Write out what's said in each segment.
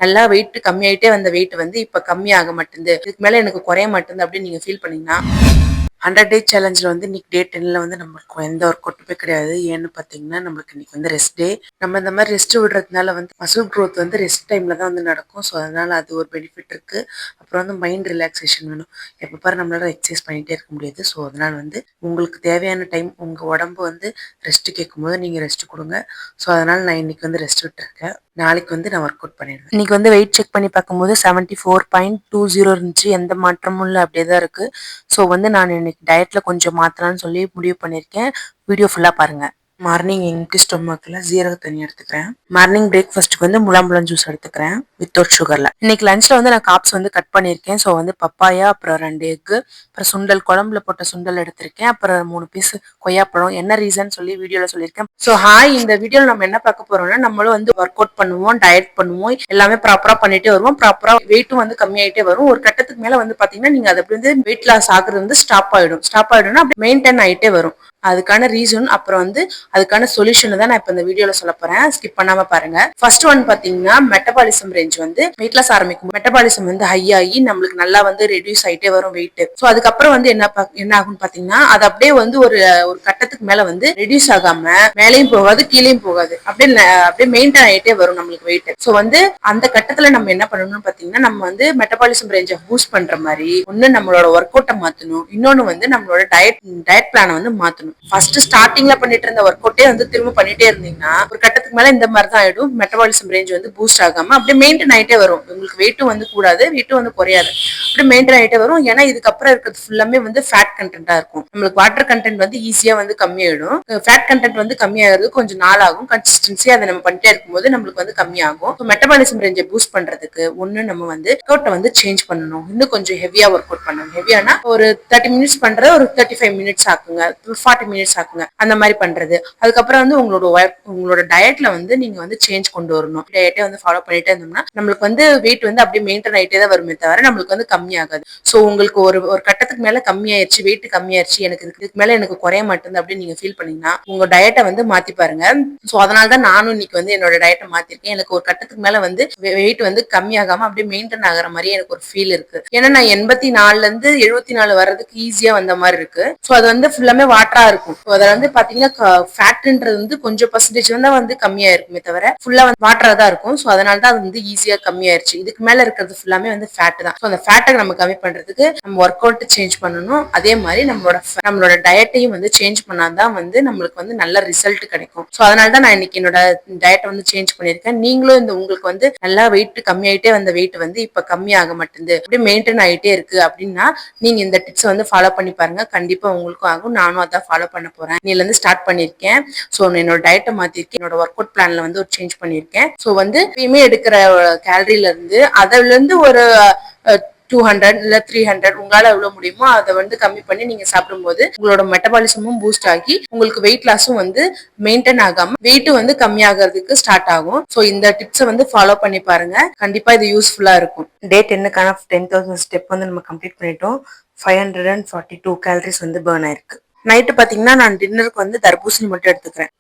நல்லா வெயிட் கம்மியாயிட்டே வந்த வெயிட் வந்து இப்ப கம்மியாக மாட்டேங்குது, இதுக்கு மேல எனக்கு குறைய மாட்டேங்குது அப்படின்னு நீங்க ஃபீல் பண்ணீங்கன்னா 100 டே சேலஞ்சில் வந்து இன்னைக்கு டே 10ல வந்து நம்மளுக்கு எந்த ஒரு கொட்டுமே கிடையாது. ஏன்னு பார்த்தீங்கன்னா நம்மளுக்கு இன்னைக்கு வந்து ரெஸ்ட் டே. நம்ம இந்த மாதிரி ரெஸ்ட் விடுறதுனால வந்து மசில் க்ரோத் வந்து ரெஸ்ட் டைம்ல தான் வந்து நடக்கும். ஸோ அதனால அது ஒரு பெனிஃபிட் இருக்கு. அப்புறம் வந்து மைண்ட் ரிலாக்ஸேஷன் வேணும். எப்போ பாரு நம்மளால எக்ஸசைஸ் பண்ணிட்டே இருக்க முடியாது. ஸோ அதனால வந்து உங்களுக்கு தேவையான டைம் உங்க உடம்பு வந்து ரெஸ்ட் கேட்கும்போது நீங்க ரெஸ்ட் கொடுங்க. ஸோ அதனால நான் இன்னைக்கு வந்து ரெஸ்ட் விட்டுருக்கேன். நாளைக்கு வந்து நான் ஒர்க் அவுட் பண்ணிடுவேன். இன்னைக்கு வந்து வெயிட் செக் பண்ணி பார்க்கும்போது 74.20 இருந்துச்சு. எந்த மாற்றமும் இல்லை, அப்படியே தான் இருக்கு. ஸோ வந்து நான் இன்னைக்கு டயட்ல கொஞ்சம் மாத்தலாம்னு சொல்லி முடிவு பண்ணியிருக்கேன். வீடியோ ஃபுல்லா பாருங்க. மார்னிங் எம்டி ஸ்டொமக்ல ஜீரக தண்ணி எடுத்துக்கிறேன். மார்னிங் பிரேக்ஃபாஸ்ட்டுக்கு வந்து முலாம்பழம் ஜூஸ் எடுத்துக்கிறேன் வித்தவுட் சுகர்ல. இன்னைக்கு லஞ்ச்ல வந்து நான் காப்ஸ் வந்து கட் பண்ணியிருக்கேன். ஸோ வந்து பப்பாயா, அப்புறம் 2 எக்கு, அப்புறம் சுண்டல், குழம்புல போட்ட சுண்டல் எடுத்திருக்கேன். அப்புறம் 3 பீஸ் கொய்யாப்பழம். என்ன ரீசன் சொல்லி வீடியோல சொல்லியிருக்கேன். ஸோ இந்த வீடியோல நம்ம என்ன பார்க்க போறோம்னா, நம்மளும் வந்து ஒர்க் அவுட் பண்ணுவோம், டயட் பண்ணுவோம், எல்லாமே ப்ராப்பரா பண்ணிட்டே வருவோம். ப்ராப்பரா வெயிட்டும் வந்து கம்மியாயிட்டே வரும். ஒரு கட்டத்துக்கு மேல வந்து பாத்தீங்கன்னா நீங்க அதை வந்து வெயிட் லாஸ் ஆகுறது வந்து ஸ்டாப் ஆயிடும்னா அப்படி மெயின்டைன் ஆயிட்டே வரும். அதுக்கான ரீசன் அப்புறம் வந்து அதுக்கான சொல்யூஷன் தான் நான் இப்ப இந்த வீடியோல சொல்ல போறேன். ஸ்கிப் பண்ணாம பாருங்க. ஃபர்ஸ்ட் ஒன் பாத்தீங்கன்னா மெட்டபாலிசம் ரேஞ்ச் வந்து வெயிட் லாஸ் ஆரம்பிக்கும். மெட்டபாலிசம் வந்து ஹை ஆகி நம்மளுக்கு நல்லா வந்து ரெடியூஸ் ஆயிட்டே வரும் வெயிட். சோ அதுக்கப்புறம் வந்து என்ன ஆகும் பாத்தீங்கன்னா அது அப்படியே வந்து ஒரு ஒரு கட்டத்துக்கு மேல வந்து ரெடியூஸ் ஆகாம மேலையும் போகாது கீழேயும் போகாது, அப்படியே மெயின்டைன் ஆயிட்டே வரும் நம்மளுக்கு வெயிட். சோ வந்து அந்த கட்டத்துல நம்ம என்ன பண்ணணும்னு பாத்தீங்கன்னா நம்ம வந்து மெட்டபாலிசம் ரேஞ்சை பூஸ்ட் பண்ற மாதிரி ஒண்ணு நம்மளோட ஒர்க் அவுட்டை மாத்தணும், இன்னொன்னு வந்து நம்மளோட டயட் பிளான வந்து மாத்தணும். ஃபர்ஸ்ட் ஸ்டார்டிங்ல பண்ணிட்டு இருந்த ஒர்க் அவுட்டே வந்து திரும்ப பண்ணிட்டே இருந்தீங்கன்னா ஒரு கட்டத்துக்கு மேல இந்த மாதிரி தான் ஆயிடும். மெட்டபாலிசம் ரேஞ்ச் வந்து பூஸ்ட் ஆகாம அப்படியே மெயின்டைன் ஆயிட்டே வரும். உங்களுக்கு வெயிட்டும் வந்து கூடாது, வெயிட்டும் வந்து குறையாது, அப்படியே மெயின்டைன் ஆயிட்டே வரும். ஏன்னா இதுக்கப்புறம் இருக்கிறது ஃபுல்லாமே வந்து ஃபேட் கண்டென்ட்டா இருக்கும். நம்மளுக்கு வாட்டர் கண்டென்ட் வந்து ஈஸியா வந்து கம்மியாயிடும். ஃபேட் கண்டென்ட் வந்து கம்மியாகிறது கொஞ்சம் நாள் ஆகும். கன்சிஸ்டன்சி அதை நம்ம பண்ணிட்டே இருக்கும்போது நம்மளுக்கு வந்து கம்மியாகும். மெட்டபாலிசம் ரேஞ்சை பூஸ்ட் பண்றதுக்கு ஒண்ணு நம்ம வந்து ஒர்க் அவுட்டை வந்து சேஞ்ச் பண்ணணும். இன்னும் கொஞ்சம் ஹெவியா ஒர்க் அவுட் பண்ணணும். ஹெவியானா ஒரு 30 மினிட்ஸ் பண்றது ஒரு 35 மினிட்ஸ் ஆக்குங்க, 40 மினிட்ஸ் ஆக்குங்க, அந்த மாதிரி பண்றது. அதுக்கப்புறம் வந்து உங்களோட டயட்ல வந்து நீங்க வந்து சேஞ்ச் கொண்டு வரணும். டயட்டை வந்து ஃபாலோ பண்ணிட்டே இருந்தோம்னா நம்மளுக்கு வந்து வெயிட் வந்து அப்படியே மெயின்டைன் ஆயிட்டே தான் வருமே தவிர நம்மளுக்கு வந்து கம்மியாகாது. சோ உங்களுக்கு ஒரு ஒரு கட்டத்துக்கு மேல கம்மியாயிருச்சு, வெயிட் கம்மியாயிருச்சு, எனக்கு இதுக்கு மேல எனக்கு குறைய மாட்டேங்குது அப்படின்னு நீங்க ஃபீல் பண்ணீங்கன்னா உங்க டயட்டை வந்து மாத்தி பாருங்க. சோ அதனாலதான் நானும் இன்னைக்கு வந்து என்னோட டயட்டை மாத்திருக்கேன். எனக்கு ஒரு கட்டத்துக்கு மேல வந்து வெயிட் வந்து கம்மியாகாம அப்படியே மெயின்டைன் ஆகிற மாதிரி எனக்கு ஒரு ஃபீல் இருக்கு. ஏன்னா நான் 84ல இருந்து 74 வர்றதுக்கு ஈஸியா வந்த மாதிரி இருக்கு. சோ அது வந்து ஃபுல்லாமே வாட்டரா இருக்கும். அதுல வந்து பாத்தீங்கன்னா ஃபேட்ன்றது வந்து கொஞ்சம் பர்சன்டேஜ் வந்து கம்மியா இருக்குமே தவிர ஃபுல்லா வந்து வாட்டரா தான் இருக்கும். சோ அதனாலதான் அது வந்து ஈஸியா கம்மியாயிருச்சு. இதுக்கு மேல இருக்கிறது ஃபுல்லாமே வந்து ஃபேட் தான். சோ அந்த ஃபேட்டை நம்ம கம்மி பண்றதுக்கு நம்ம ஒர்க் அவுட் சேஞ்ச் பண்ணணும். அதே மாதிரி நம்மளோட டயட்டையும் வந்து சேஞ்ச் பண்ணாதான் வந்து நம்மளுக்கு வந்து நல்ல ரிசல்ட் கிடைக்கும். சோ அதனாலதான் நான் இன்னைக்கு என்னோட டயட்டை வந்து சேஞ்ச் பண்ணிருக்கேன். நீங்களும் உங்களுக்கு வந்து நல்லா வெயிட் கம்மியாயிட்டே வந்த வெயிட் வந்து இப்ப கம்மியாக மாட்டேங்குது, அப்படியே மெயின்டைன் ஆயிட்டே இருக்கு அப்படின்னா நீங்க இந்த டிப்ஸ் வந்து ஃபாலோ பண்ணி பாருங்க. கண்டிப்பா உங்களுக்கும் ஆகும். நானும் அதான் ஃபாலோ பண்ண போறேன். நீல இருந்து ஸ்டார்ட் பண்ணிருக்கேன். சோ என்னோட டயட்டை மாத்திருக்கேன். என்னோட ஒர்க் அவுட் பிளான்ல வந்து ஒரு சேஞ்ச் பண்ணிருக்கேன். சோ வந்து எப்பயுமே எடுக்கிற கேலரியில இருந்து அதுல இருந்து ஒரு 200 இல்ல 300 உங்களால எவ்வளவு முடியுமோ அதை வந்து கம்மி பண்ணி நீங்க சாப்பிடும்போது உங்களோட மெட்டபாலிசமும் பூஸ்ட் ஆகி உங்களுக்கு வெயிட் லாஸும் வந்து மெயின்டைன் ஆகாம வெயிட் வந்து கம்மியாகிறதுக்கு ஸ்டார்ட் ஆகும். சோ இந்த டிப்ஸை வந்து ஃபாலோ பண்ணி பாருங்க. கண்டிப்பா இது யூஸ்ஃபுல்லா இருக்கும். டே 10க்கான 10,000 ஸ்டெப் வந்து நம்ம கம்ப்ளீட் பண்ணிட்டோம். 542 கேலரிஸ் வந்து பர்ன் ஆயிருக்கு. நைட்டு பாத்தீங்கன்னா நான் டின்னருக்கு வந்து தர்பூசணி மட்டும் எடுத்துக்கிறேன்.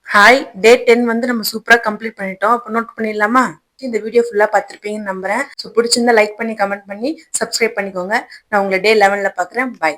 டே 10 வந்து நம்ம சூப்பரா கம்ப்ளீட் பண்ணிட்டோம். அப்ப நோட் பண்ணிடலாமா? இந்த வீடியோ ஃபுல்லா பார்த்திருப்பீங்கன்னு நம்புறேன். ஸோ பிடிச்சிருந்தா லைக் பண்ணி கமெண்ட் பண்ணி சப்ஸ்கிரைப் பண்ணிக்கோங்க. நான் உங்களை டே 11ல பாக்குறேன். பை.